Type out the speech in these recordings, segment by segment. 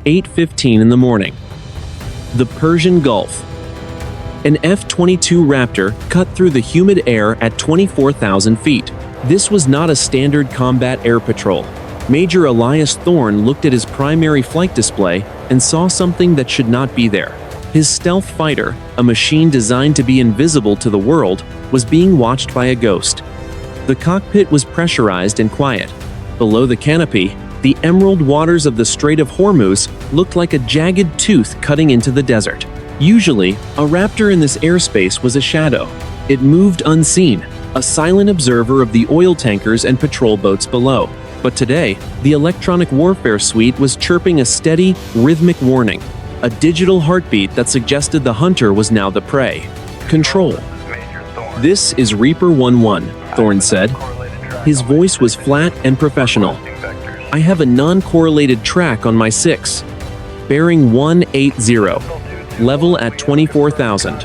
8:15 in the morning. The Persian Gulf. An F-22 Raptor cut through the humid air at 24,000 feet. This was not a standard combat air patrol. Major Elias Thorne looked at his primary flight display and saw something that should not be there. His stealth fighter, a machine designed to be invisible to the world, was being watched by a ghost. The cockpit was pressurized and quiet. Below the canopy, the emerald waters of the Strait of Hormuz looked like a jagged tooth cutting into the desert. Usually, a Raptor in this airspace was a shadow. It moved unseen, a silent observer of the oil tankers and patrol boats below. But today, the electronic warfare suite was chirping a steady, rhythmic warning, a digital heartbeat that suggested the hunter was now the prey. Control. This is Reaper 1-1, Thorne said. His voice was flat and professional. I have a non-correlated track on my 6. Bearing 180. Level at 24,000.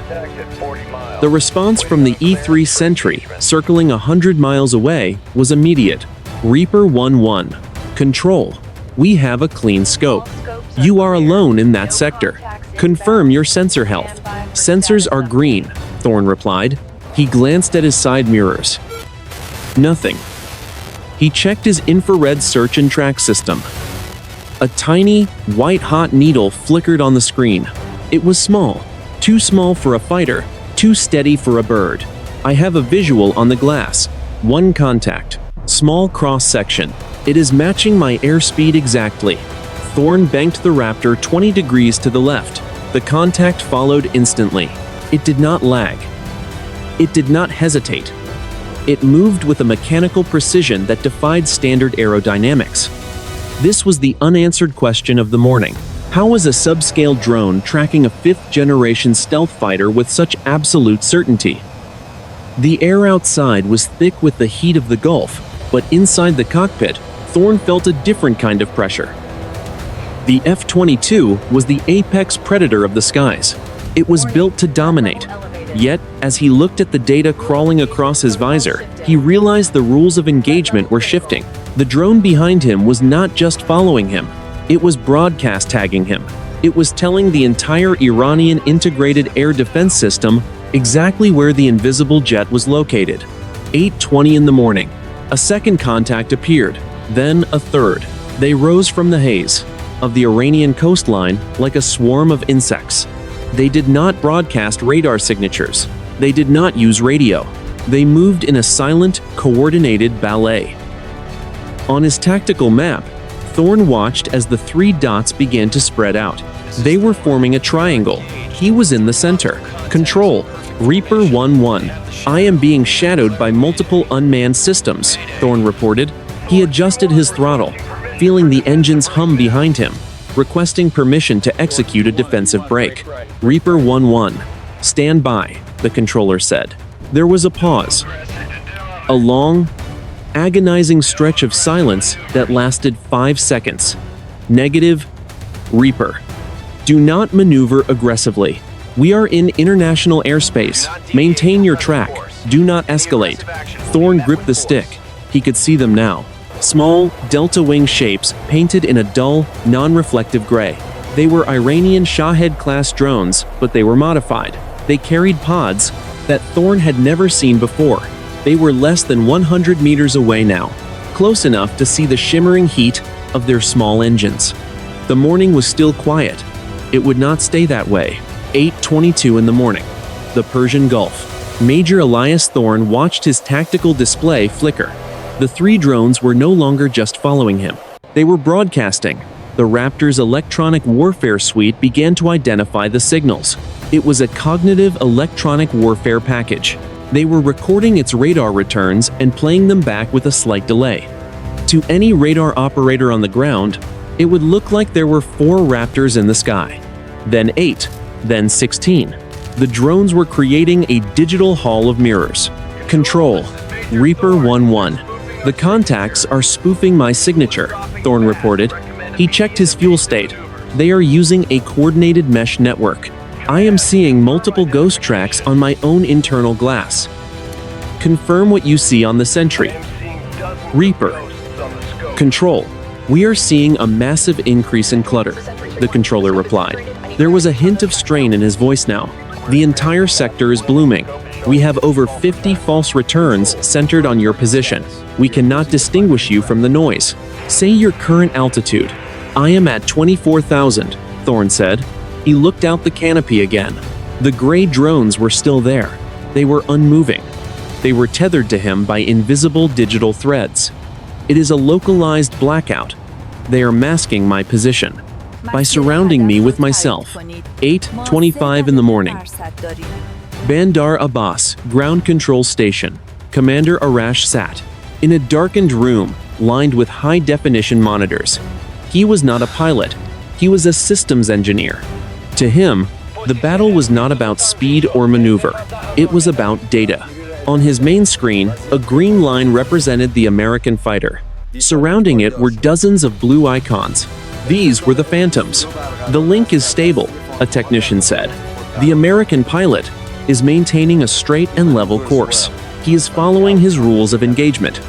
The response from the E-3 Sentry, circling 100 miles away, was immediate. Reaper 1-1. Control. We have a clean scope. You are alone in that sector. Confirm your sensor health. Sensors are green, Thorne replied. He glanced at his side mirrors. Nothing. He checked his infrared search and track system. A tiny, white-hot needle flickered on the screen. It was small. Too small for a fighter, too steady for a bird. I have a visual on the glass. One contact. Small cross-section. It is matching my airspeed exactly. Thorne banked the Raptor 20 degrees to the left. The contact followed instantly. It did not lag. It did not hesitate. It moved with a mechanical precision that defied standard aerodynamics. This was the unanswered question of the morning. How was a subscale drone tracking a 5th-generation stealth fighter with such absolute certainty? The air outside was thick with the heat of the Gulf, but inside the cockpit, Thorne felt a different kind of pressure. The F-22 was the apex predator of the skies. It was built to dominate. Yet, as he looked at the data crawling across his visor, he realized the rules of engagement were shifting. The drone behind him was not just following him. It was broadcast tagging him. It was telling the entire Iranian integrated air defense system exactly where the invisible jet was located. 8:20 in the morning. A second contact appeared, then a third. They rose from the haze of the Iranian coastline like a swarm of insects. They did not broadcast radar signatures. They did not use radio. They moved in a silent, coordinated ballet. On his tactical map, Thorne watched as the 3 dots began to spread out. They were forming a triangle. He was in the center. Control. Reaper 1-1. I am being shadowed by multiple unmanned systems, Thorne reported. He adjusted his throttle, feeling the engines hum behind him, requesting permission to execute a defensive break. Reaper 1-1. Stand by, the controller said. There was a pause. A long, agonizing stretch of silence that lasted 5 seconds. Negative. Reaper. Do not maneuver aggressively. We are in international airspace. Maintain your track. Do not escalate. Thorne gripped the stick. He could see them now. Small, delta-wing shapes painted in a dull, non-reflective gray. They were Iranian Shahed-class drones, but they were modified. They carried pods that Thorne had never seen before. They were less than 100 meters away now, close enough to see the shimmering heat of their small engines. The morning was still quiet. It would not stay that way. 8:22 in the morning. The Persian Gulf. Major Elias Thorne watched his tactical display flicker. The 3 drones were no longer just following him. They were broadcasting. The Raptor's electronic warfare suite began to identify the signals. It was a cognitive electronic warfare package. They were recording its radar returns and playing them back with a slight delay. To any radar operator on the ground, it would look like there were 4 Raptors in the sky. Then 8, then 16. The drones were creating a digital hall of mirrors. Control. Reaper 1-1. The contacts are spoofing my signature, Thorne reported. He checked his fuel state. They are using a coordinated mesh network. I am seeing multiple ghost tracks on my own internal glass. Confirm what you see on the Sentry. Reaper. Control. We are seeing a massive increase in clutter. the controller replied. There was a hint of strain in his voice now. The entire sector is blooming. We have over 50 false returns centered on your position. We cannot distinguish you from the noise. Say your current altitude. I am at 24,000, Thorne said. He looked out the canopy again. The gray drones were still there. They were unmoving. They were tethered to him by invisible digital threads. It is a localized blackout. They are masking my position by surrounding me with myself. 8:25 in the morning. Bandar Abbas, Ground Control Station. Commander Arash sat in a darkened room lined with high-definition monitors. He was not a pilot. He was a systems engineer. To him, the battle was not about speed or maneuver. It was about data. On his main screen, a green line represented the American fighter. Surrounding it were dozens of blue icons. These were the Phantoms. The link is stable, a technician said. The American pilot is maintaining a straight and level course. He is following his rules of engagement.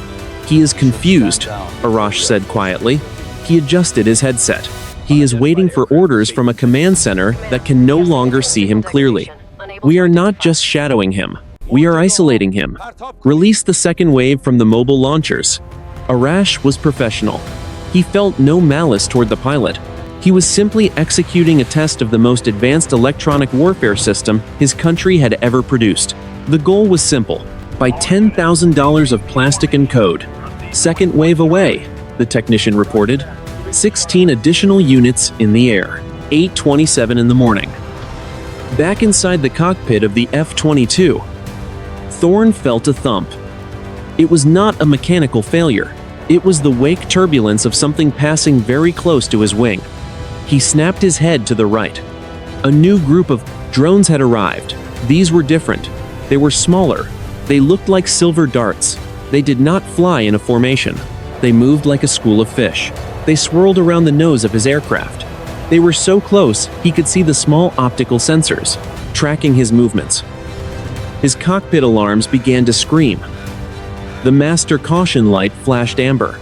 He is confused, Arash said quietly. He adjusted his headset. He is waiting for orders from a command center that can no longer see him clearly. We are not just shadowing him. We are isolating him. Release the second wave from the mobile launchers. Arash was professional. He felt no malice toward the pilot. He was simply executing a test of the most advanced electronic warfare system his country had ever produced. The goal was simple. Buy $10,000 of plastic and code. Second wave away, the technician reported. 16 additional units in the air. 8:27 in the morning. Back inside the cockpit of the F-22, Thorne felt a thump. It was not a mechanical failure. It was the wake turbulence of something passing very close to his wing. He snapped his head to the right. A new group of drones had arrived. These were different. They were smaller. They looked like silver darts. They did not fly in a formation. They moved like a school of fish. They swirled around the nose of his aircraft. They were so close he could see the small optical sensors, tracking his movements. His cockpit alarms began to scream. The master caution light flashed amber.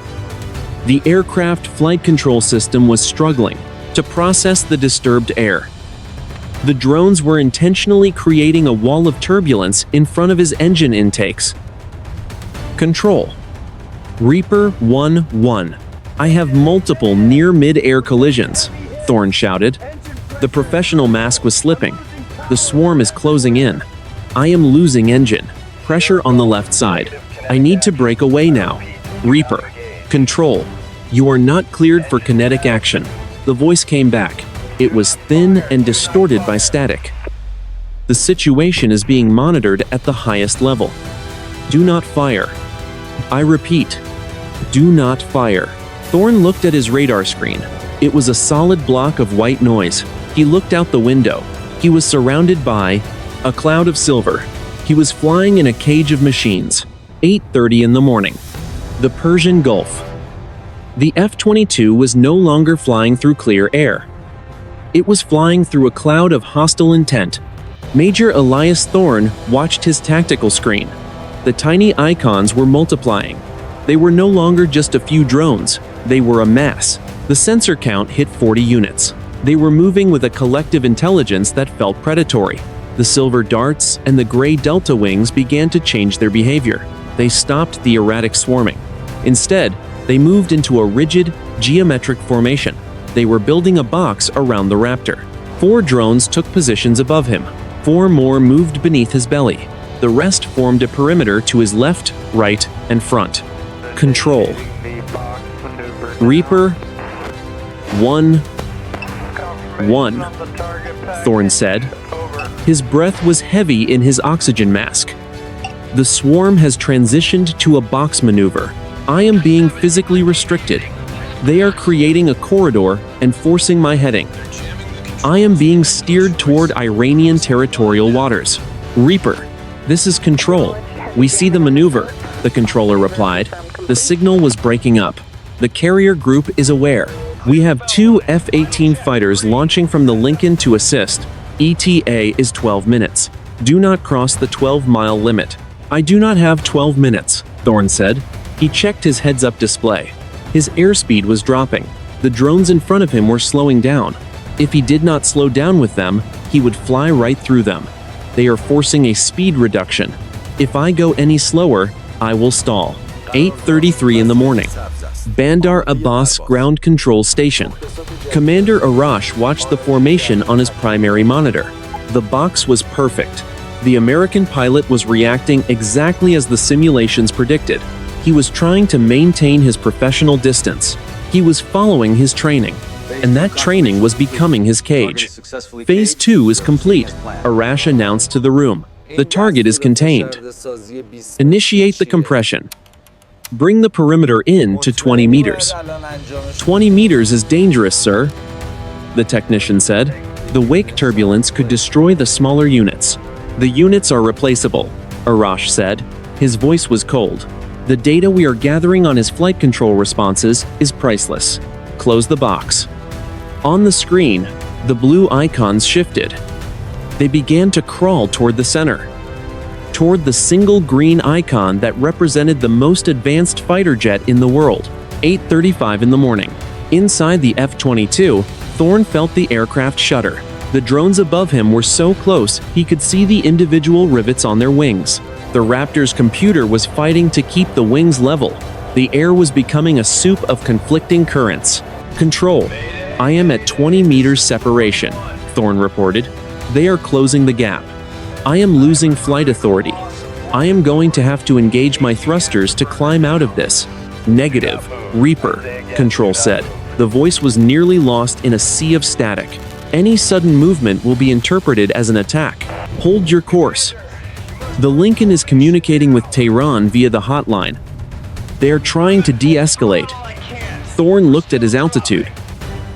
The aircraft flight control system was struggling to process the disturbed air. The drones were intentionally creating a wall of turbulence in front of his engine intakes. Control. Reaper 1-1. I have multiple near mid-air collisions, Thorne shouted. The professional mask was slipping. The swarm is closing in. I am losing engine. Pressure on the left side. I need to break away now. Reaper. Control. You are not cleared for kinetic action. The voice came back. It was thin and distorted by static. The situation is being monitored at the highest level. Do not fire. I repeat, do not fire. Thorne looked at his radar screen. It was a solid block of white noise. He looked out the window. He was surrounded by a cloud of silver. He was flying in a cage of machines. 8:30 in the morning. The Persian Gulf. The F-22 was no longer flying through clear air. It was flying through a cloud of hostile intent. Major Elias Thorne watched his tactical screen. The tiny icons were multiplying. They were no longer just a few drones. They were a mass. The sensor count hit 40 units. They were moving with a collective intelligence that felt predatory. The silver darts and the gray delta wings began to change their behavior. They stopped the erratic swarming. Instead, they moved into a rigid, geometric formation. They were building a box around the Raptor. 4 drones took positions above him. 4 more moved beneath his belly. The rest formed a perimeter to his left, right, and front. Control. Reaper 1-1, Thorne said. His breath was heavy in his oxygen mask. The swarm has transitioned to a box maneuver. I am being physically restricted. They are creating a corridor and forcing my heading. I am being steered toward Iranian territorial waters. Reaper, this is control. We see the maneuver, the controller replied. The signal was breaking up. The carrier group is aware. We have 2 F-18 fighters launching from the Lincoln to assist. ETA is 12 minutes. Do not cross the 12-mile limit. I do not have 12 minutes, Thorne said. He checked his heads-up display. His airspeed was dropping. The drones in front of him were slowing down. If he did not slow down with them, he would fly right through them. They are forcing a speed reduction. If I go any slower, I will stall. 8:33 in the morning. Bandar Abbas Ground Control Station. Commander Arash watched the formation on his primary monitor. The box was perfect. The American pilot was reacting exactly as the simulations predicted. He was trying to maintain his professional distance. He was following his training, and that training was becoming his cage. Phase 2 is complete, Arash announced to the room. The target is contained. Initiate the compression. Bring the perimeter in to 20 meters. 20 meters is dangerous, sir, the technician said. The wake turbulence could destroy the smaller units. The units are replaceable, Arash said. His voice was cold. The data we are gathering on his flight control responses is priceless. Close the box. On the screen, the blue icons shifted. They began to crawl toward the center, toward the single green icon that represented the most advanced fighter jet in the world. 8:35 in the morning. Inside the F-22, Thorne felt the aircraft shudder. The drones above him were so close he could see the individual rivets on their wings. The Raptor's computer was fighting to keep the wings level. The air was becoming a soup of conflicting currents. Control. I am at 20 meters separation, Thorne reported. They are closing the gap. I am losing flight authority. I am going to have to engage my thrusters to climb out of this. Negative, Reaper, Control said. The voice was nearly lost in a sea of static. Any sudden movement will be interpreted as an attack. Hold your course. The Lincoln is communicating with Tehran via the hotline. They are trying to de-escalate. Thorne looked at his altitude.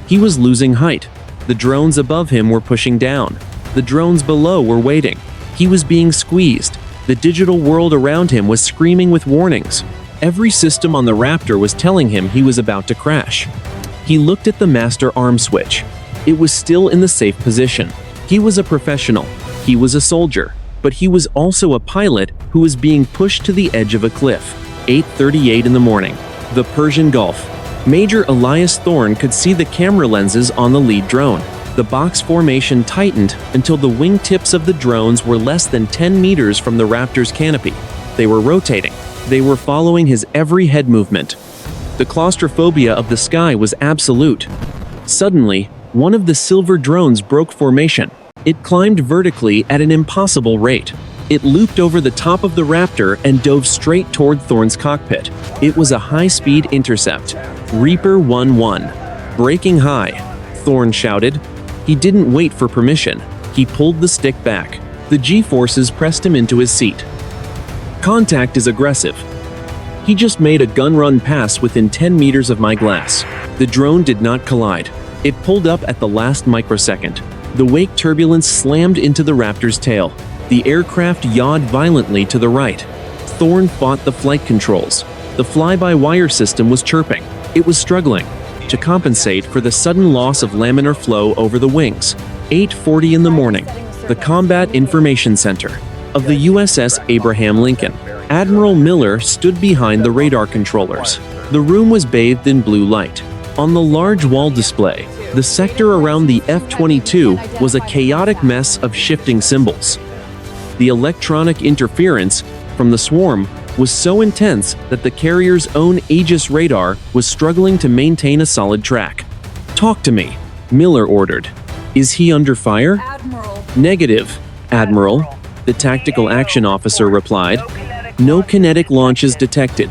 He was losing height. The drones above him were pushing down. The drones below were waiting. He was being squeezed. The digital world around him was screaming with warnings. Every system on the Raptor was telling him he was about to crash. He looked at the master arm switch. It was still in the safe position. He was a professional. He was a soldier. But he was also a pilot who was being pushed to the edge of a cliff. 8:38 in the morning. The Persian Gulf. Major Elias Thorne could see the camera lenses on the lead drone. The box formation tightened until the wingtips of the drones were less than 10 meters from the Raptor's canopy. They were rotating. They were following his every head movement. The claustrophobia of the sky was absolute. Suddenly, one of the silver drones broke formation. It climbed vertically at an impossible rate. It looped over the top of the Raptor and dove straight toward Thorne's cockpit. It was a high-speed intercept. Reaper 1-1. Braking high, Thorne shouted. He didn't wait for permission. He pulled the stick back. The G-forces pressed him into his seat. Contact is aggressive. He just made a gun-run pass within 10 meters of my glass. The drone did not collide. It pulled up at the last microsecond. The wake turbulence slammed into the Raptor's tail. The aircraft yawed violently to the right. Thorne fought the flight controls. The fly-by-wire system was chirping. It was struggling to compensate for the sudden loss of laminar flow over the wings. 8:40 in the morning. The Combat Information Center of the USS Abraham Lincoln. Admiral Miller stood behind the radar controllers. The room was bathed in blue light. On the large wall display, the sector around the F-22 was a chaotic mess of shifting symbols. The electronic interference from the swarm was so intense that the carrier's own Aegis radar was struggling to maintain a solid track. "Talk to me," Miller ordered. "Is he under fire?" Admiral. "Negative, Admiral," the tactical action officer replied. "No kinetic launches detected,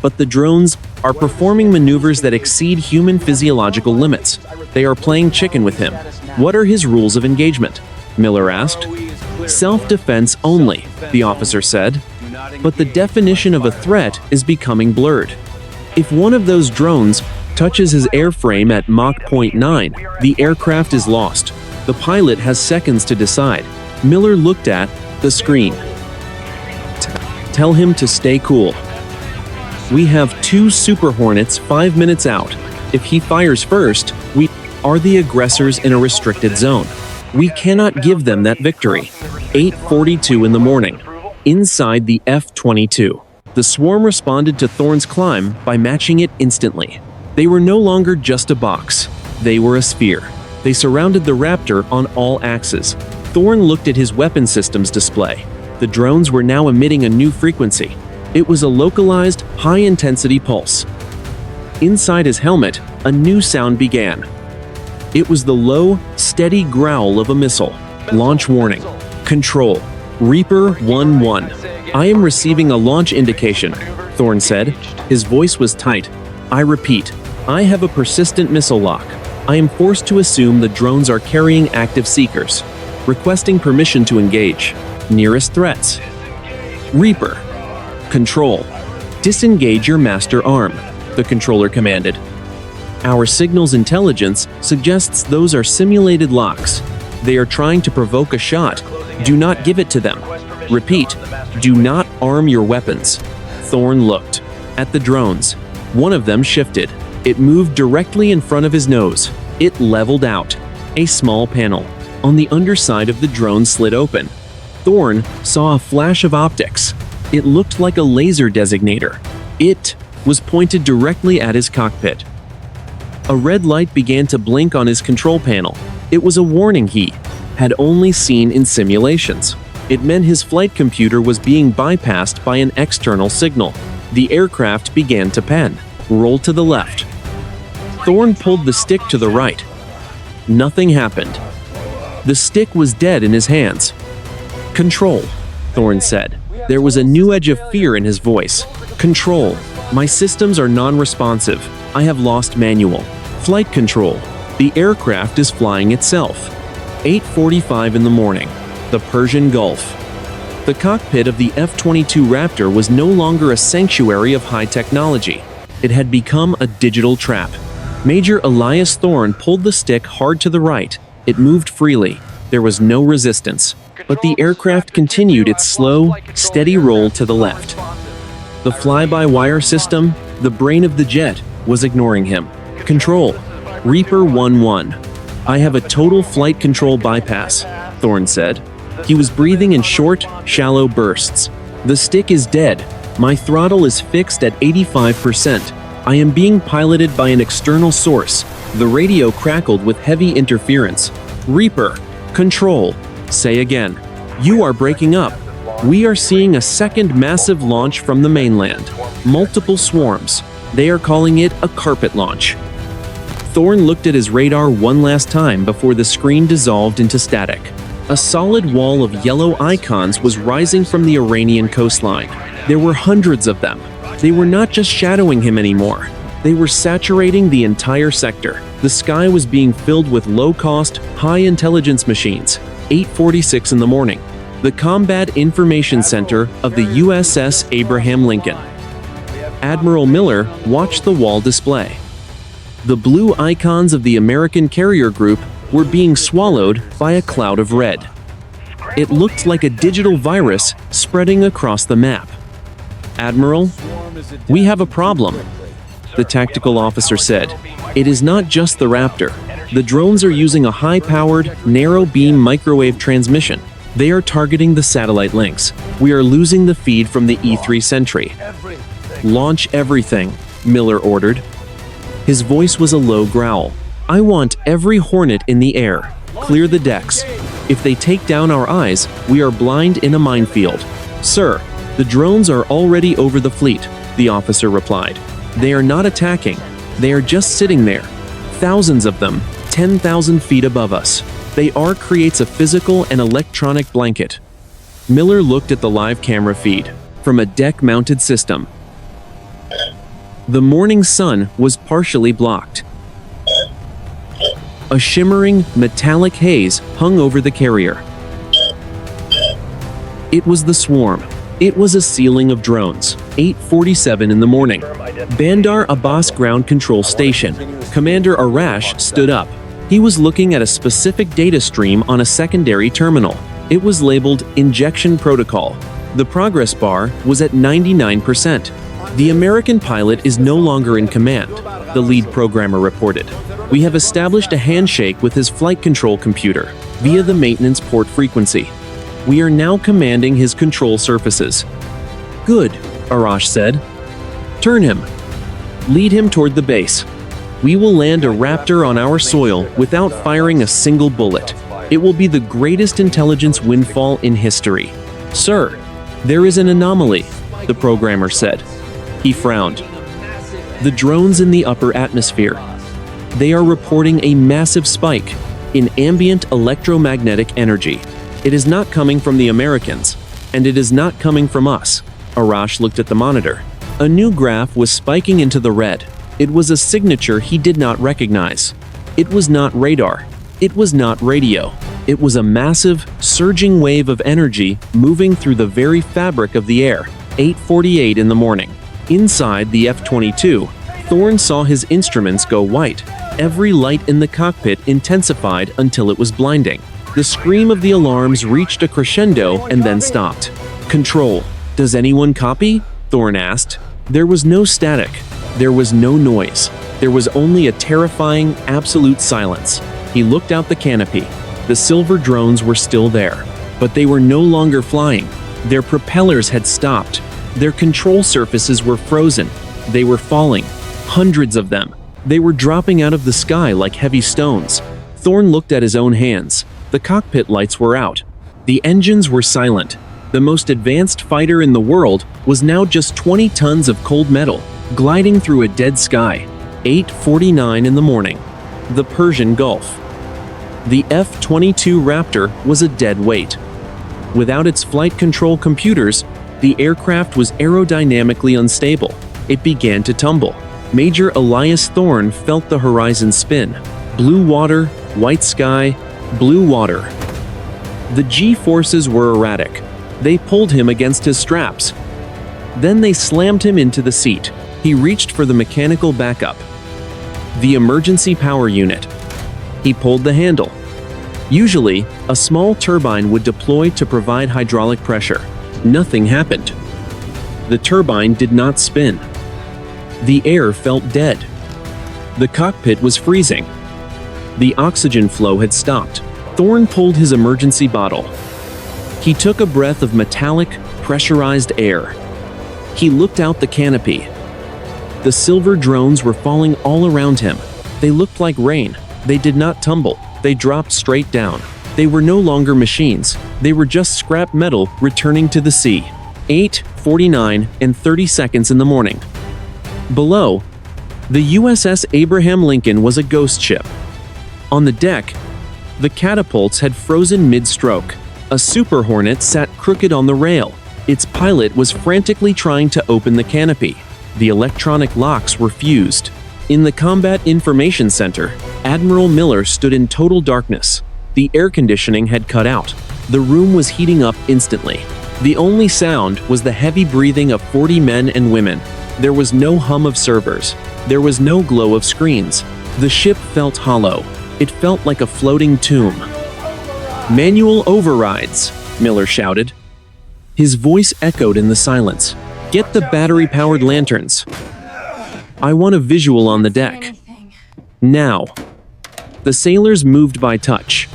but the drones are performing maneuvers that exceed human physiological limits. They are playing chicken with him." "What are his rules of engagement?" Miller asked. "Self-defense only," the officer said. "But the definition of a threat is becoming blurred. If one of those drones touches his airframe at Mach 0.9, the aircraft is lost. The pilot has seconds to decide." Miller looked at the screen. "Tell him to stay cool. We have 2 Super Hornets 5 minutes out. If he fires first, we are the aggressors in a restricted zone. We cannot give them that victory." 8:42 in the morning. Inside the F-22. The swarm responded to Thorne's climb by matching it instantly. They were no longer just a box. They were a sphere. They surrounded the Raptor on all axes. Thorne looked at his weapon systems display. The drones were now emitting a new frequency. It was a localized, high-intensity pulse. Inside his helmet, a new sound began. It was the low, steady growl of a missile. Launch warning. Control. Reaper 1-1. I am receiving a launch indication, Thorne said. His voice was tight. I repeat, I have a persistent missile lock. I am forced to assume the drones are carrying active seekers. Requesting permission to engage. Nearest threats. Reaper. Control. Disengage your master arm, the controller commanded. Our signal's intelligence suggests those are simulated locks. They are trying to provoke a shot. Do not give it to them. Repeat, do not arm your weapons. Thorne looked at the drones. One of them shifted. It moved directly in front of his nose. It leveled out. A small panel on the underside of the drone slid open. Thorne saw a flash of optics. It looked like a laser designator. It was pointed directly at his cockpit. A red light began to blink on his control panel. It was a warning he had only seen in simulations. It meant his flight computer was being bypassed by an external signal. The aircraft began to pan. Roll to the left. Thorne pulled the stick to the right. Nothing happened. The stick was dead in his hands. Control, Thorne said. There was a new edge of fear in his voice. Control. My systems are non-responsive. I have lost manual. Flight control. The aircraft is flying itself. 8:45 in the morning. The Persian Gulf. The cockpit of the F-22 Raptor was no longer a sanctuary of high technology. It had become a digital trap. Major Elias Thorne pulled the stick hard to the right. It moved freely. There was no resistance. But the aircraft continued its slow, steady roll to the left. The fly-by-wire system, the brain of the jet, was ignoring him. Control. Reaper 1-1. I have a total flight control bypass, Thorne said. He was breathing in short, shallow bursts. The stick is dead. My throttle is fixed at 85%. I am being piloted by an external source. The radio crackled with heavy interference. Reaper. Control. Say again. You are breaking up. We are seeing a second massive launch from the mainland. Multiple swarms. They are calling it a carpet launch. Thorne looked at his radar one last time before the screen dissolved into static. A solid wall of yellow icons was rising from the Iranian coastline. There were hundreds of them. They were not just shadowing him anymore. They were saturating the entire sector. The sky was being filled with low-cost, high-intelligence machines. 8:46 in the morning. The Combat Information Center of the USS Abraham Lincoln. Admiral Miller watched the wall display. The blue icons of the American carrier group were being swallowed by a cloud of red. It looked like a digital virus spreading across the map. Admiral, we have a problem, the tactical officer said. It is not just the Raptor. The drones are using a high-powered, narrow-beam microwave transmission. They are targeting the satellite links. We are losing the feed from the E3 Sentry. Launch everything, Miller ordered. His voice was a low growl. I want every Hornet in the air. Clear the decks. If they take down our eyes, we are blind in a minefield. Sir, the drones are already over the fleet, the officer replied. They are not attacking. They are just sitting there. Thousands of them, 10,000 feet above us. They creates a physical and electronic blanket. Miller looked at the live camera feed from a deck-mounted system. The morning sun was partially blocked. A shimmering, metallic haze hung over the carrier. It was the swarm. It was a ceiling of drones. 8:47 in the morning. Bandar Abbas Ground Control Station. Commander Arash stood up. He was looking at a specific data stream on a secondary terminal. It was labeled Injection Protocol. The progress bar was at 99%. The American pilot is no longer in command, the lead programmer reported. We have established a handshake with his flight control computer via the maintenance port frequency. We are now commanding his control surfaces. Good, Arash said. Turn him. Lead him toward the base. We will land a Raptor on our soil without firing a single bullet. It will be the greatest intelligence windfall in history. Sir, there is an anomaly, the programmer said. He frowned. The drones in the upper atmosphere. They are reporting a massive spike in ambient electromagnetic energy. It is not coming from the Americans, and it is not coming from us. Arash looked at the monitor. A new graph was spiking into the red. It was a signature he did not recognize. It was not radar. It was not radio. It was a massive, surging wave of energy moving through the very fabric of the air. 8:48 in the morning. Inside the F-22, Thorne saw his instruments go white. Every light in the cockpit intensified until it was blinding. The scream of the alarms reached a crescendo and then stopped. Control. Does anyone copy? Thorne asked. There was no static. There was no noise. There was only a terrifying, absolute silence. He looked out the canopy. The silver drones were still there, but they were no longer flying. Their propellers had stopped. Their control surfaces were frozen. They were falling. Hundreds of them. They were dropping out of the sky like heavy stones. Thorne looked at his own hands. The cockpit lights were out. The engines were silent. The most advanced fighter in the world was now just 20 tons of cold metal, gliding through a dead sky. 8:49 in the morning. The Persian Gulf. The F-22 Raptor was a dead weight. Without its flight control computers, the aircraft was aerodynamically unstable. It began to tumble. Major Elias Thorne felt the horizon spin. Blue water, white sky, blue water. The G-forces were erratic. They pulled him against his straps. Then they slammed him into the seat. He reached for the mechanical backup. The emergency power unit. He pulled the handle. Usually, a small turbine would deploy to provide hydraulic pressure. Nothing happened. The turbine did not spin. The air felt dead. The cockpit was freezing. The oxygen flow had stopped. Thorne pulled his emergency bottle. He took a breath of metallic, pressurized air. He looked out the canopy. The silver drones were falling all around him. They looked like rain. They did not tumble. They dropped straight down. They were no longer machines. They were just scrap metal returning to the sea. 8:49 and 30 seconds in the morning. Below, the USS Abraham Lincoln was a ghost ship. On the deck, the catapults had frozen mid-stroke. A Super Hornet sat crooked on the rail. Its pilot was frantically trying to open the canopy. The electronic locks were fused. In the Combat Information Center, Admiral Miller stood in total darkness. The air conditioning had cut out. The room was heating up instantly. The only sound was the heavy breathing of 40 men and women. There was no hum of servers. There was no glow of screens. The ship felt hollow. It felt like a floating tomb. "Manual overrides," Miller shouted. His voice echoed in the silence. "Get the battery-powered lanterns. I want a visual on the deck. Now." The sailors moved by touch.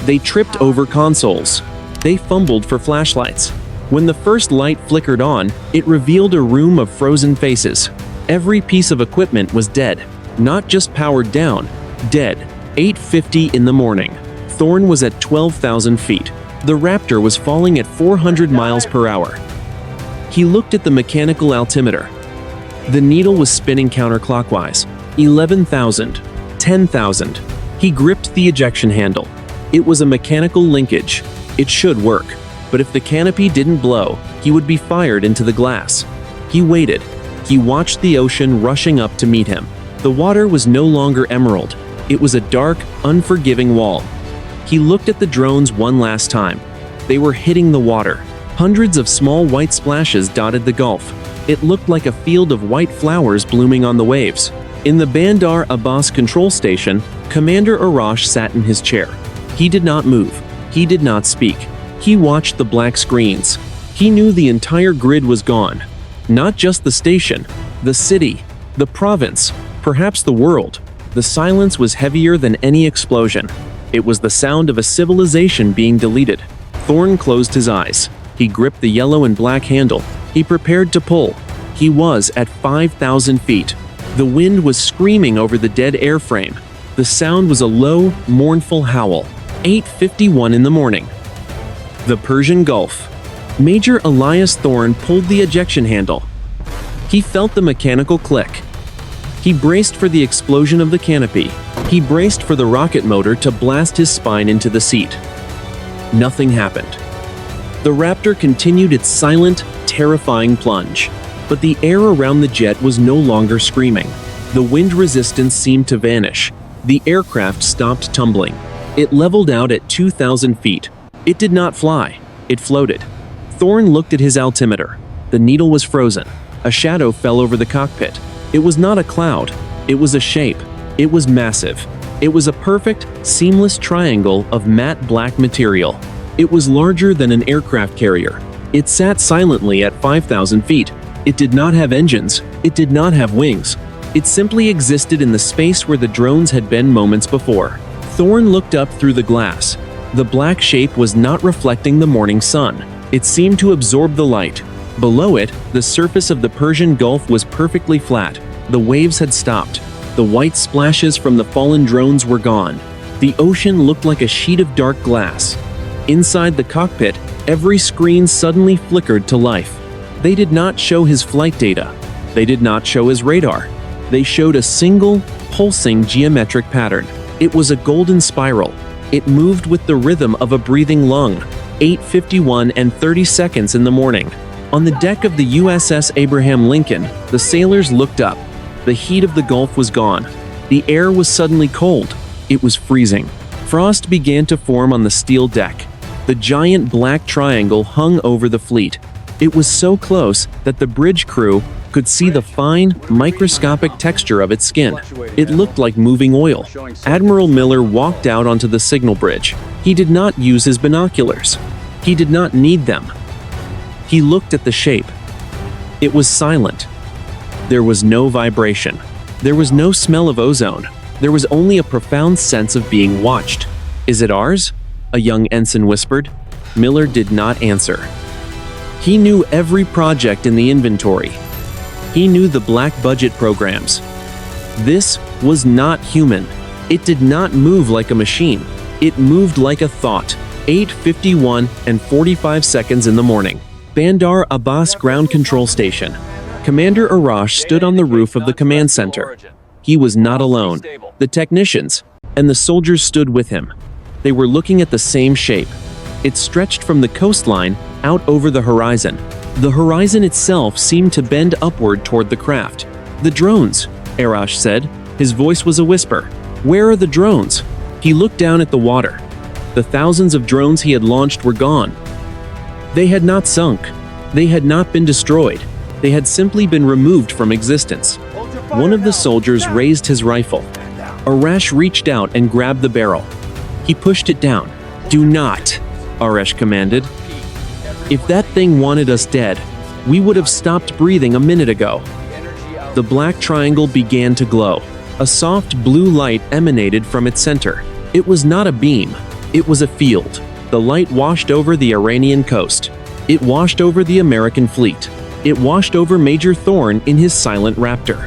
They tripped over consoles. They fumbled for flashlights. When the first light flickered on, it revealed a room of frozen faces. Every piece of equipment was dead. Not just powered down, dead. 8:50 in the morning. Thorne was at 12,000 feet. The Raptor was falling at 400 miles per hour. He looked at the mechanical altimeter. The needle was spinning counterclockwise. 11,000. 10,000. He gripped the ejection handle. It was a mechanical linkage. It should work. But if the canopy didn't blow, he would be fired into the glass. He waited. He watched the ocean rushing up to meet him. The water was no longer emerald. It was a dark, unforgiving wall. He looked at the drones one last time. They were hitting the water. Hundreds of small white splashes dotted the Gulf. It looked like a field of white flowers blooming on the waves. In the Bandar Abbas control station, Commander Arash sat in his chair. He did not move. He did not speak. He watched the black screens. He knew the entire grid was gone. Not just the station, the city, the province, perhaps the world. The silence was heavier than any explosion. It was the sound of a civilization being deleted. Thorne closed his eyes. He gripped the yellow and black handle. He prepared to pull. He was at 5,000 feet. The wind was screaming over the dead airframe. The sound was a low, mournful howl. 8:51 in the morning. The Persian Gulf. Major Elias Thorne pulled the ejection handle. He felt the mechanical click. He braced for the explosion of the canopy. He braced for the rocket motor to blast his spine into the seat. Nothing happened. The Raptor continued its silent, terrifying plunge. But the air around the jet was no longer screaming. The wind resistance seemed to vanish. The aircraft stopped tumbling. It leveled out at 2,000 feet. It did not fly. It floated. Thorne looked at his altimeter. The needle was frozen. A shadow fell over the cockpit. It was not a cloud. It was a shape. It was massive. It was a perfect, seamless triangle of matte black material. It was larger than an aircraft carrier. It sat silently at 5,000 feet. It did not have engines. It did not have wings. It simply existed in the space where the drones had been moments before. Thorne looked up through the glass. The black shape was not reflecting the morning sun. It seemed to absorb the light. Below it, the surface of the Persian Gulf was perfectly flat. The waves had stopped. The white splashes from the fallen drones were gone. The ocean looked like a sheet of dark glass. Inside the cockpit, every screen suddenly flickered to life. They did not show his flight data. They did not show his radar. They showed a single, pulsing geometric pattern. It was a golden spiral. It moved with the rhythm of a breathing lung. 8:51 and 30 seconds in the morning. On the deck of the USS Abraham Lincoln, the sailors looked up. The heat of the Gulf was gone. The air was suddenly cold. It was freezing. Frost began to form on the steel deck. The giant black triangle hung over the fleet. It was so close that the bridge crew could see the fine, microscopic texture of its skin. It looked like moving oil. Admiral Miller walked out onto the signal bridge. He did not use his binoculars. He did not need them. He looked at the shape. It was silent. There was no vibration. There was no smell of ozone. There was only a profound sense of being watched. "Is it ours?" a young ensign whispered. Miller did not answer. He knew every project in the inventory. He knew the black budget programs. This was not human. It did not move like a machine. It moved like a thought. 8:51 and 45 seconds in the morning. Bandar Abbas Ground Control Station. Commander Arash stood on the roof of the command center. He was not alone. The technicians and the soldiers stood with him. They were looking at the same shape. It stretched from the coastline out over the horizon. The horizon itself seemed to bend upward toward the craft. "The drones," Arash said. His voice was a whisper. "Where are the drones?" He looked down at the water. The thousands of drones he had launched were gone. They had not sunk. They had not been destroyed. They had simply been removed from existence. One of the soldiers raised his rifle. Arash reached out and grabbed the barrel. He pushed it down. "Do not," Arash commanded. "If that thing wanted us dead, we would have stopped breathing a minute ago." The black triangle began to glow. A soft blue light emanated from its center. It was not a beam. It was a field. The light washed over the Iranian coast. It washed over the American fleet. It washed over Major Thorne in his silent Raptor.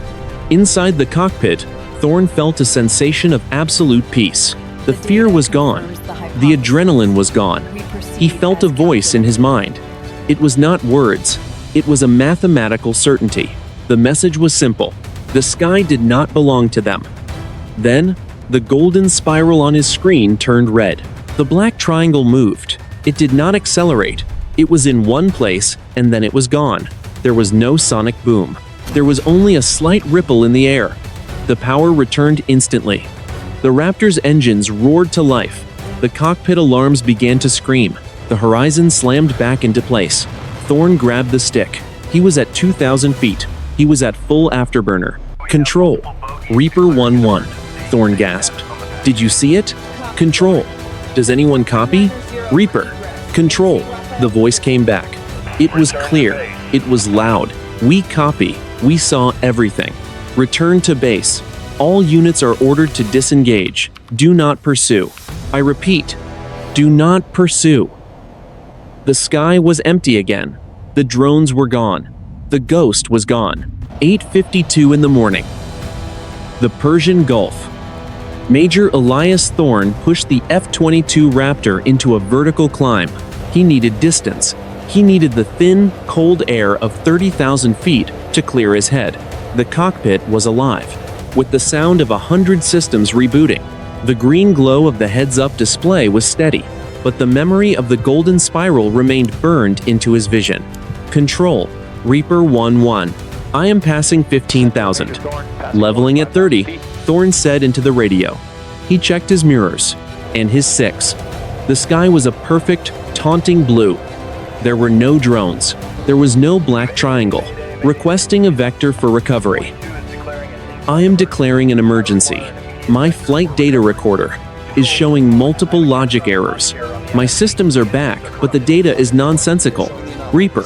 Inside the cockpit, Thorne felt a sensation of absolute peace. The fear was gone. The adrenaline was gone. He felt a voice in his mind. It was not words. It was a mathematical certainty. The message was simple. The sky did not belong to them. Then, the golden spiral on his screen turned red. The black triangle moved. It did not accelerate. It was in one place, and then it was gone. There was no sonic boom. There was only a slight ripple in the air. The power returned instantly. The Raptor's engines roared to life. The cockpit alarms began to scream. The horizon slammed back into place. Thorne grabbed the stick. He was at 2,000 feet. He was at full afterburner. "Control. Reaper 1-1. Thorne gasped. "Did you see it? Control. Does anyone copy? Reaper. Control." The voice came back. It was clear. It was loud. "We copy. We saw everything. Return to base. All units are ordered to disengage. Do not pursue. I repeat, do not pursue." The sky was empty again. The drones were gone. The ghost was gone. 8:52 in the morning. The Persian Gulf. Major Elias Thorne pushed the F-22 Raptor into a vertical climb. He needed distance. He needed the thin, cold air of 30,000 feet to clear his head. The cockpit was alive, with the sound of 100 systems rebooting. The green glow of the heads-up display was steady, but the memory of the golden spiral remained burned into his vision. Control, Reaper 1-1. I am passing 15,000. Leveling at 30, Thorne said into the radio. He checked his mirrors, and his 6. The sky was a perfect, taunting blue. There were no drones. There was no black triangle. Requesting a vector for recovery. I am declaring an emergency. My flight data recorder is showing multiple logic errors. My systems are back, but the data is nonsensical. Reaper.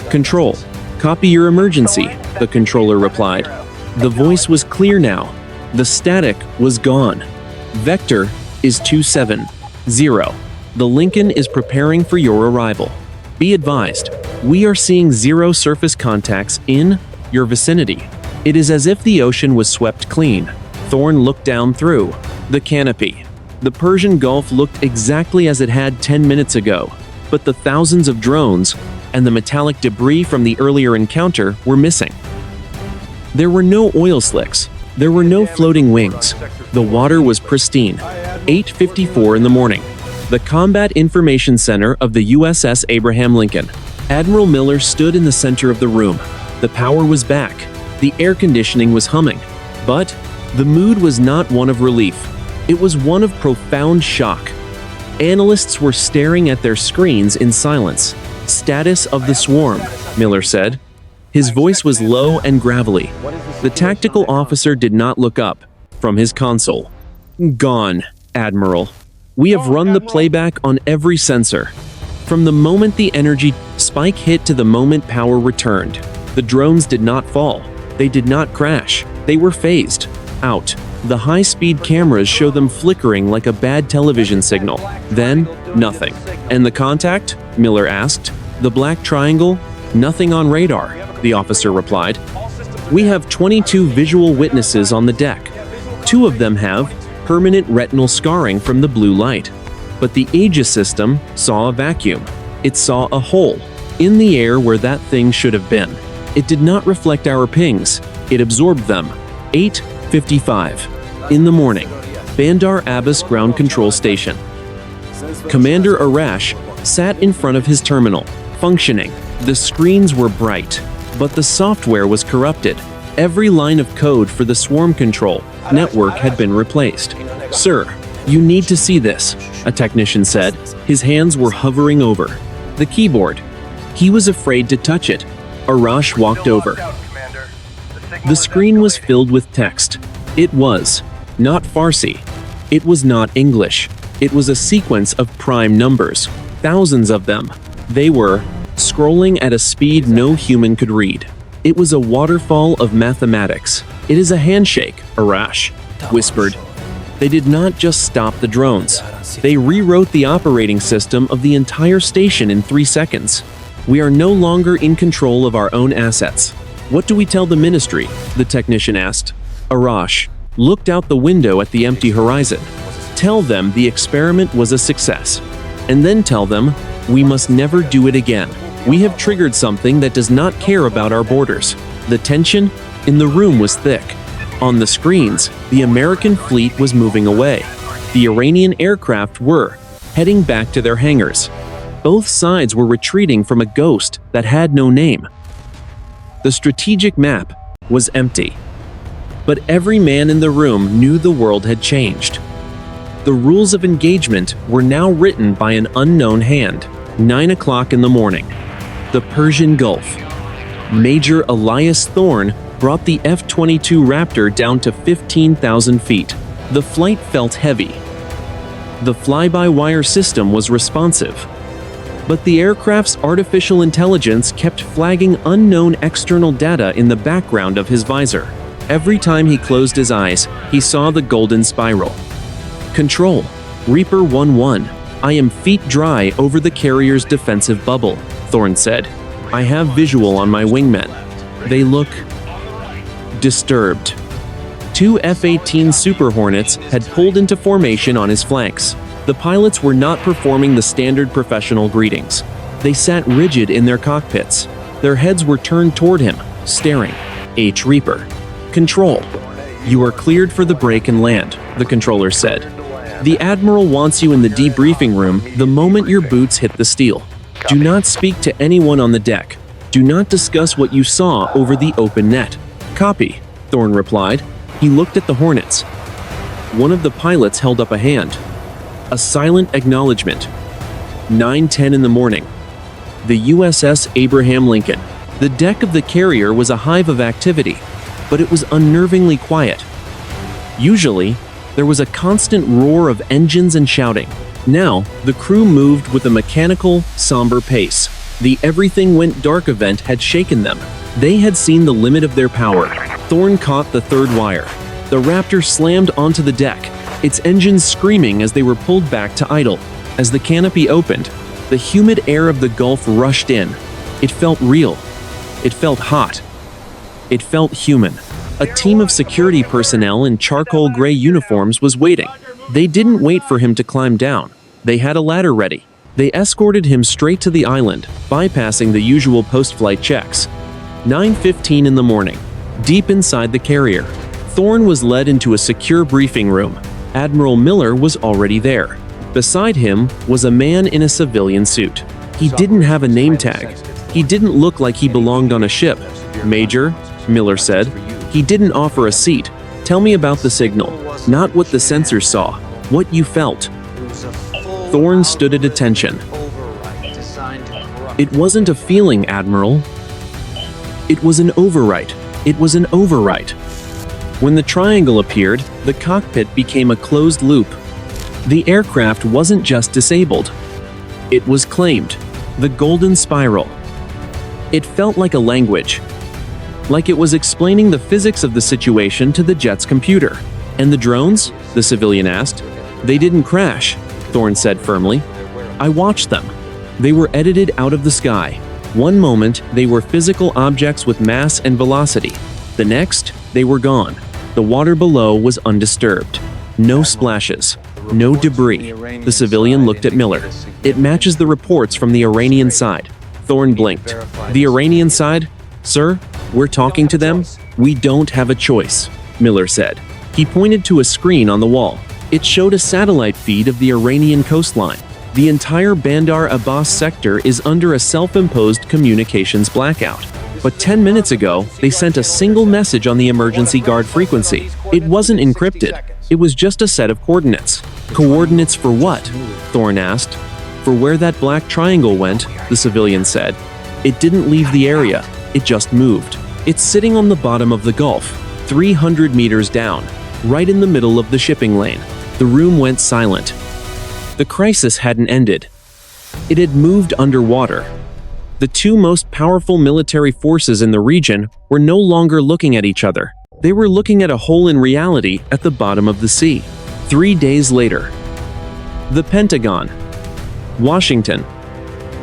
Control. Copy your emergency, the controller replied. The voice was clear now. The static was gone. Vector is 270. The Lincoln is preparing for your arrival. Be advised, we are seeing 0 surface contacts in your vicinity. It is as if the ocean was swept clean. Thorne looked down through the canopy. The Persian Gulf looked exactly as it had 10 minutes ago, but the thousands of drones and the metallic debris from the earlier encounter were missing. There were no oil slicks. There were no floating wings. The water was pristine. 8:54 in the morning. The Combat Information Center of the USS Abraham Lincoln. Admiral Miller stood in the center of the room. The power was back. The air conditioning was humming. But the mood was not one of relief. It was one of profound shock. Analysts were staring at their screens in silence. Status of the swarm, Miller said. His voice was low and gravelly. The tactical officer did not look up from his console. Gone, Admiral. We have run the playback on every sensor. From the moment the energy spike hit to the moment power returned, the drones did not fall. They did not crash. They were phased out. The high-speed cameras show them flickering like a bad television signal. Then, nothing. And the contact? Miller asked. The black triangle? Nothing on radar, the officer replied. We have 22 visual witnesses on the deck. 2 of them have permanent retinal scarring from the blue light. But the Aegis system saw a vacuum. It saw a hole in the air where that thing should have been. It did not reflect our pings. It absorbed them. 8:55 in the morning. Bandar Abbas Ground Control Station. Commander Arash sat in front of his terminal, functioning. The screens were bright, but the software was corrupted. Every line of code for the swarm control network had been replaced. Sir, you need to see this, a technician said. His hands were hovering over the keyboard. He was afraid to touch it. Arash walked over. The screen was filled with text. It was not Farsi. It was not English. It was a sequence of prime numbers, thousands of them. They were scrolling at a speed no human could read. It was a waterfall of mathematics. It is a handshake, Arash whispered. They did not just stop the drones. They rewrote the operating system of the entire station in 3 seconds. We are no longer in control of our own assets. What do we tell the ministry? The technician asked. Arash looked out the window at the empty horizon. Tell them the experiment was a success. And then tell them we must never do it again. We have triggered something that does not care about our borders. The tension in the room was thick. On the screens, the American fleet was moving away. The Iranian aircraft were heading back to their hangars. Both sides were retreating from a ghost that had no name. The strategic map was empty. But every man in the room knew the world had changed. The rules of engagement were now written by an unknown hand. 9 o'clock in the morning. The Persian Gulf. Major Elias Thorne brought the F-22 Raptor down to 15,000 feet. The flight felt heavy. The fly-by-wire system was responsive. But the aircraft's artificial intelligence kept flagging unknown external data in the background of his visor. Every time he closed his eyes, he saw the golden spiral. Control, Reaper 1-1. I am feet dry over the carrier's defensive bubble, Thorne said. I have visual on my wingmen. They look disturbed. Two F-18 Super Hornets had pulled into formation on his flanks. The pilots were not performing the standard professional greetings. They sat rigid in their cockpits. Their heads were turned toward him, staring. H. Reaper. Control. You are cleared for the break and land, the controller said. The Admiral wants you in the debriefing room the moment your boots hit the steel. Do not speak to anyone on the deck. Do not discuss what you saw over the open net. Copy, Thorne replied. He looked at the Hornets. One of the pilots held up a hand. A silent acknowledgement. 9:10 in the morning. The USS Abraham Lincoln. The deck of the carrier was a hive of activity, but it was unnervingly quiet. Usually, there was a constant roar of engines and shouting. Now, the crew moved with a mechanical, somber pace. The everything went dark event had shaken them. They had seen the limit of their power. Thorne caught the third wire. The Raptor slammed onto the deck, its engines screaming as they were pulled back to idle. As the canopy opened, the humid air of the Gulf rushed in. It felt real. It felt hot. It felt human. A team of security personnel in charcoal gray uniforms was waiting. They didn't wait for him to climb down. They had a ladder ready. They escorted him straight to the island, bypassing the usual post-flight checks. 9:15 in the morning. Deep inside the carrier, Thorne was led into a secure briefing room. Admiral Miller was already there. Beside him was a man in a civilian suit. He didn't have a name tag. He didn't look like he belonged on a ship. Major, Miller said. He didn't offer a seat. Tell me about the signal. Not what the sensors saw. What you felt. Thorne stood at attention. It wasn't a feeling, Admiral. It was an overwrite. It was an overwrite. When the triangle appeared, the cockpit became a closed loop. The aircraft wasn't just disabled. It was claimed. The golden spiral. It felt like a language. Like it was explaining the physics of the situation to the jet's computer. And the drones? The civilian asked. They didn't crash, Thorne said firmly. I watched them. They were edited out of the sky. One moment, they were physical objects with mass and velocity. The next, they were gone. The water below was undisturbed. No splashes. No debris. The civilian looked at Miller. It matches the reports from the Iranian side. Thorne blinked. The Iranian side? Sir, we're talking to them? We don't have a choice, Miller said. He pointed to a screen on the wall. It showed a satellite feed of the Iranian coastline. The entire Bandar Abbas sector is under a self-imposed communications blackout. But 10 minutes ago, they sent a single message on the emergency guard frequency. It wasn't encrypted. It was just a set of coordinates. Coordinates for what? Thorne asked. For where that black triangle went, the civilian said. It didn't leave the area. It just moved. It's sitting on the bottom of the Gulf, 300 meters down, right in the middle of the shipping lane. The room went silent. The crisis hadn't ended. It had moved underwater. The two most powerful military forces in the region were no longer looking at each other. They were looking at a hole in reality at the bottom of the sea. 3 days later. The Pentagon. Washington.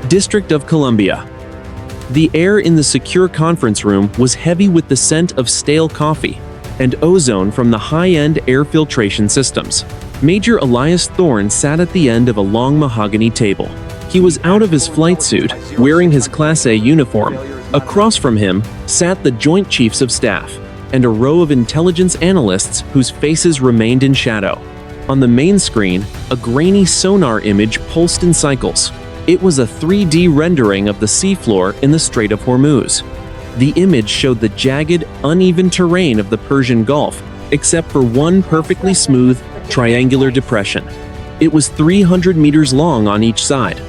District of Columbia. The air in the secure conference room was heavy with the scent of stale coffee and ozone from the high-end air filtration systems. Major Elias Thorne sat at the end of a long mahogany table. He was out of his flight suit, wearing his Class A uniform. Across from him sat the Joint Chiefs of Staff and a row of intelligence analysts whose faces remained in shadow. On the main screen, a grainy sonar image pulsed in cycles. It was a 3D rendering of the seafloor in the Strait of Hormuz. The image showed the jagged, uneven terrain of the Persian Gulf, except for one perfectly smooth, triangular depression. It was 300 meters long on each side.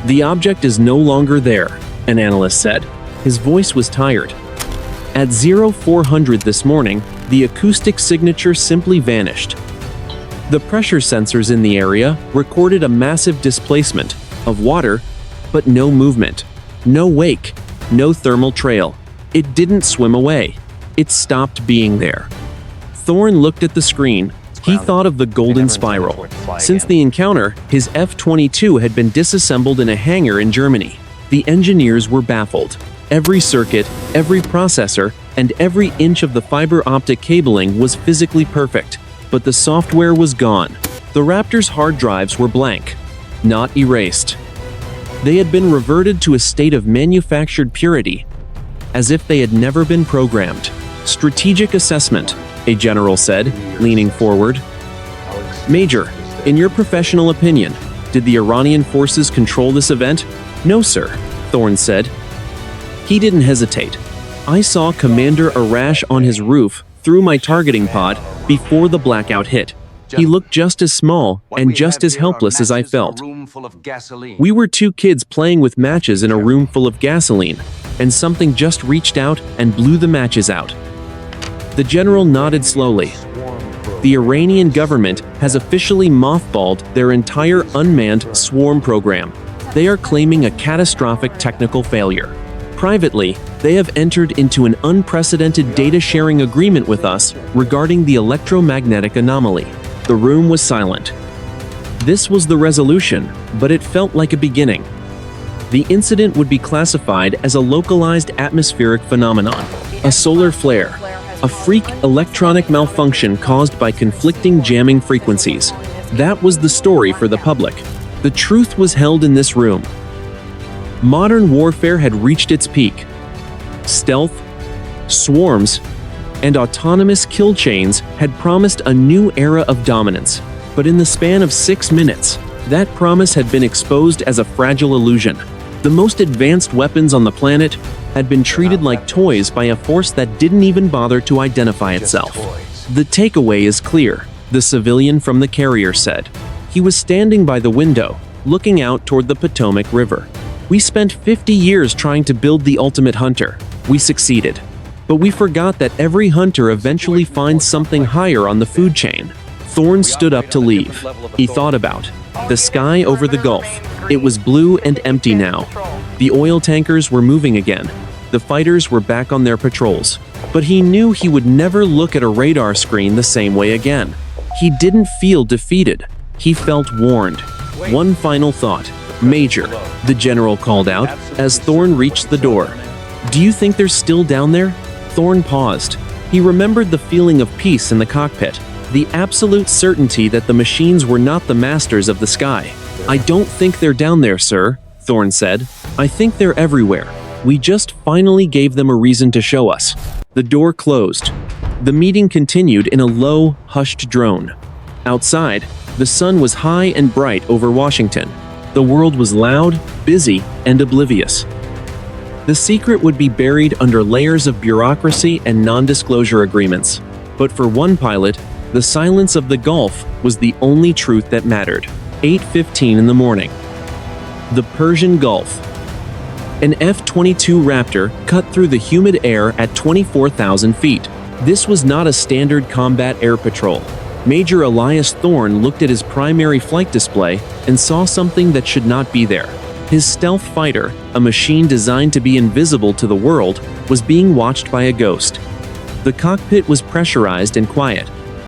The object is no longer there, an analyst said. His voice was tired. At 0400 this morning, the acoustic signature simply vanished. The pressure sensors in the area recorded a massive displacement of water, but no movement, no wake, no thermal trail. It didn't swim away. It stopped being there. Thorne looked at the screen. He thought of the golden spiral. Since the encounter, his F-22 had been disassembled in a hangar in Germany. The engineers were baffled. Every circuit, every processor, and every inch of the fiber optic cabling was physically perfect, but the software was gone. The Raptor's hard drives were blank, not erased. They had been reverted to a state of manufactured purity, as if they had never been programmed. Strategic assessment, a general said, leaning forward. Major, in your professional opinion, did the Iranian forces control this event? No, sir, Thorne said. He didn't hesitate. I saw Commander Arash on his roof through my targeting pod before the blackout hit. He looked just as small and just as helpless as I felt. We were two kids playing with matches in a room full of gasoline, and something just reached out and blew the matches out. The general nodded slowly. The Iranian government has officially mothballed their entire unmanned swarm program. They are claiming a catastrophic technical failure. Privately, they have entered into an unprecedented data-sharing agreement with us regarding the electromagnetic anomaly. The room was silent. This was the resolution, but it felt like a beginning. The incident would be classified as a localized atmospheric phenomenon, a solar flare, a freak electronic malfunction caused by conflicting jamming frequencies. That was the story for the public. The truth was held in this room. Modern warfare had reached its peak. Stealth, swarms, and autonomous kill chains had promised a new era of dominance. But in the span of 6 minutes, that promise had been exposed as a fragile illusion. The most advanced weapons on the planet had been treated like toys by a force that didn't even bother to identify itself. The takeaway is clear, the civilian from the carrier said. He was standing by the window, looking out toward the Potomac River. We spent 50 years trying to build the ultimate hunter. We succeeded. But we forgot that every hunter eventually finds something higher on the food chain. Thorne stood up to leave. He thought about the sky over the Gulf. It was blue and empty now. The oil tankers were moving again. The fighters were back on their patrols. But he knew he would never look at a radar screen the same way again. He didn't feel defeated. He felt warned. One final thought. Major, the general called out as Thorne reached the door. Do you think they're still down there? Thorne paused. He remembered the feeling of peace in the cockpit, the absolute certainty that the machines were not the masters of the sky. I don't think they're down there, sir, Thorne said. I think they're everywhere. We just finally gave them a reason to show us. The door closed. The meeting continued in a low, hushed drone. Outside, the sun was high and bright over Washington. The world was loud, busy, and oblivious. The secret would be buried under layers of bureaucracy and non-disclosure agreements. But for one pilot, the silence of the Gulf was the only truth that mattered. 8:15 in the morning. The Persian Gulf. An F-22 Raptor cut through the humid air at 24,000 feet. This was not a standard combat air patrol. Major Elias Thorne looked at his primary flight display and saw something that should not be there. His stealth fighter, a machine designed to be invisible to the world, was being watched by a ghost. The cockpit was pressurized and quiet,